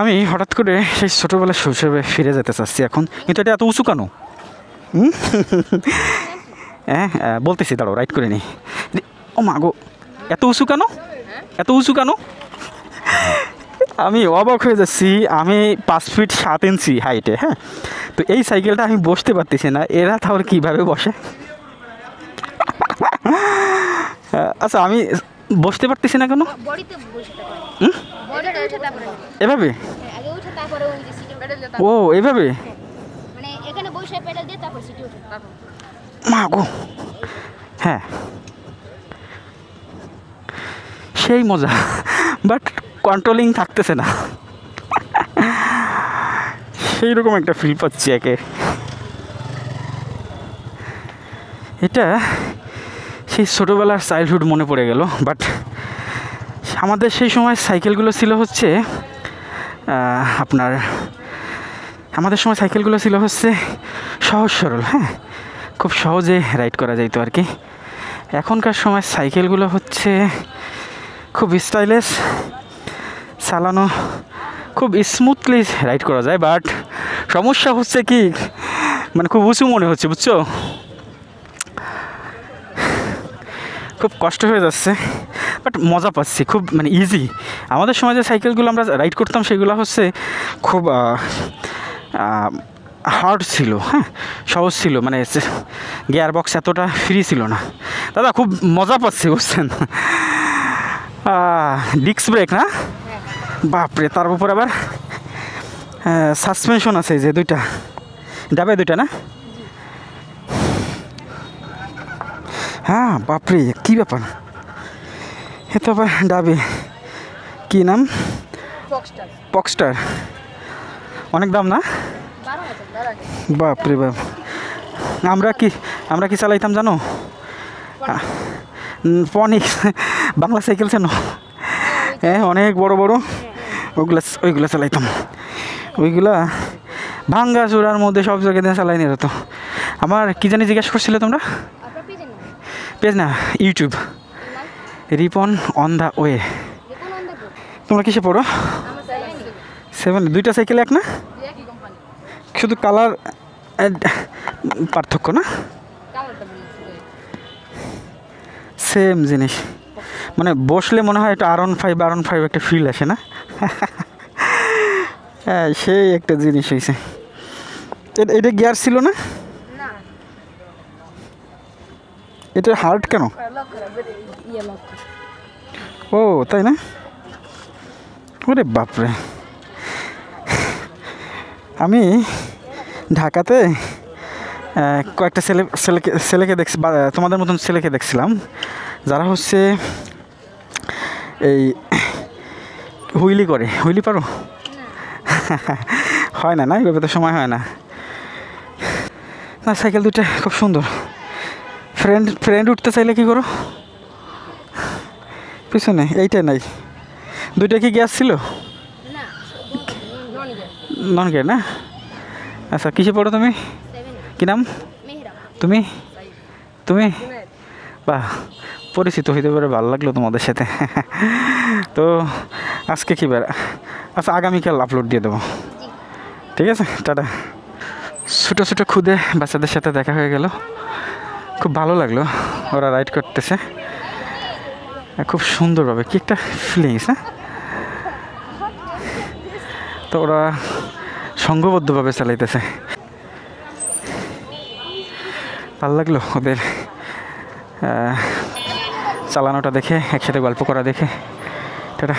আমি হঠাৎ করে সেই ছোটোবেলার শৈশবে ফিরে যেতে চাচ্ছি এখন, কিন্তু এটা এত উঁচু কেন? হ্যাঁ, বলতেছি, দাঁড়াও, রাইট করে নিই। ও মা গো, এত উঁচু কেন? এত উঁচু কেন? আমি অবাক হয়ে যাচ্ছি। আমি 5 ফিট 7 ইঞ্চি হাইটে, হ্যাঁ, তো এই সাইকেলটা আমি বসতে পারতেছি না, এরা তাহলে কীভাবে বসে? আচ্ছা, আমি বসতে পারতেছি না কেন? এভাবে? ও এভাবে? মা গো, হ্যাঁ, সেই মজা, বাট কন্ট্রোলিং থাকতেছে না। সেই রকম একটা ফিল পাচ্ছি একে। এটা সেই ছোটোবেলার চাইল্ডহুড মনে পড়ে গেল। বাট আমাদের সেই সময় সাইকেলগুলো ছিল হচ্ছে আমাদের সময় সাইকেলগুলো ছিল হচ্ছে সহজ সরল, হ্যাঁ, খুব সহজে রাইড করা যাইতো আর কি। এখনকার সময় সাইকেলগুলো হচ্ছে খুব স্টাইলিশ, চালানো খুব স্মুথলি রাইড করা যায়, বাট সমস্যা হচ্ছে কি, মানে খুব উঁচু মনে হচ্ছে, বুঝছো, খুব কষ্ট হয়ে যাচ্ছে, বাট মজা পাচ্ছি, খুব মানে ইজি। আমাদের সময় যে সাইকেলগুলো আমরা রাইড করতাম সেগুলো হচ্ছে খুব হার্ড ছিল, হ্যাঁ, সহজ ছিল, মানে গিয়ার বক্স এতটা ফ্রি ছিল না। দাদা খুব মজা পাচ্ছি, বুঝছেন, ডিস্ক ব্রেক না, বাপরে, তার উপর আবার সাসপেনশন আছে যে দুইটা, ডাবে দুইটা না, হ্যাঁ, বাপরে কী ব্যাপার, এ তো আবার ডাবে, কী নাম? পক্সটার। অনেক দাম না? বাপরে বাপ। আমরা কি চালাইতাম জানো? পনিক্স, বাংলা সাইকেল চেনো? হ্যাঁ, অনেক বড় বড়, ওইগুলো চালাইতাম। ওইগুলা ভাঙ্গা চূড়ার মধ্যে সব জায়গায় দিয়ে চালাই নিয়ে যেত। আমার কি জানি জিজ্ঞাসা করছিলে তোমরা? পেজ না, YouTube, Ripon on the way. তোমরা কিসে পড়ো? 7। দুইটা সাইকেল এক না, শুধু কালার পার্থক্য না, সেম জিনিস, মানে বসলে মনে হয় এটা R15 একটা ফিল আসে না? হ্যাঁ, সেই একটা জিনিস হয়েছে। এটা গিয়ার ছিল না? এটা হার্ড কেন? ও তাই না? ওরে বাপরে, আমি ঢাকাতে কয়েকটা ছেলেকে দেখছি, তোমাদের মতন ছেলেকে দেখছিলাম, যারা হচ্ছে এই হুইলি করে। হুইলি পারো? হয় না, না এইভাবে তো সময় হয় না। না, সাইকেল দুইটা খুব সুন্দর। ফ্রেন্ড উঠতে চাইলে কি করো? পিছনে এইটা নাই, দুইটা কি গ্যাস ছিল? নন গিয়ার না? আচ্ছা, কিসে পড়ো তুমি? কি নাম? তুমি তুমি বাহ, পরিচিত হইতে পারে, ভালো লাগলো তোমাদের সাথে। তো আজকে কী বার? আচ্ছা, আগামীকাল আপলোড দিয়ে দেবো, ঠিক আছে? টাটা। ছোটো ছোটো খুদে বাচ্চাদের সাথে দেখা হয়ে গেল, খুব ভালো লাগলো, ওরা রাইড করতেছে খুব সুন্দরভাবে, কি একটা ফিলিংস, হ্যাঁ। তো ওরা সংঘবদ্ধভাবে চালাইতেছে, ভালো লাগলো ওদের চালানোটা দেখে, একসাথে গল্প করা দেখে। টাটা।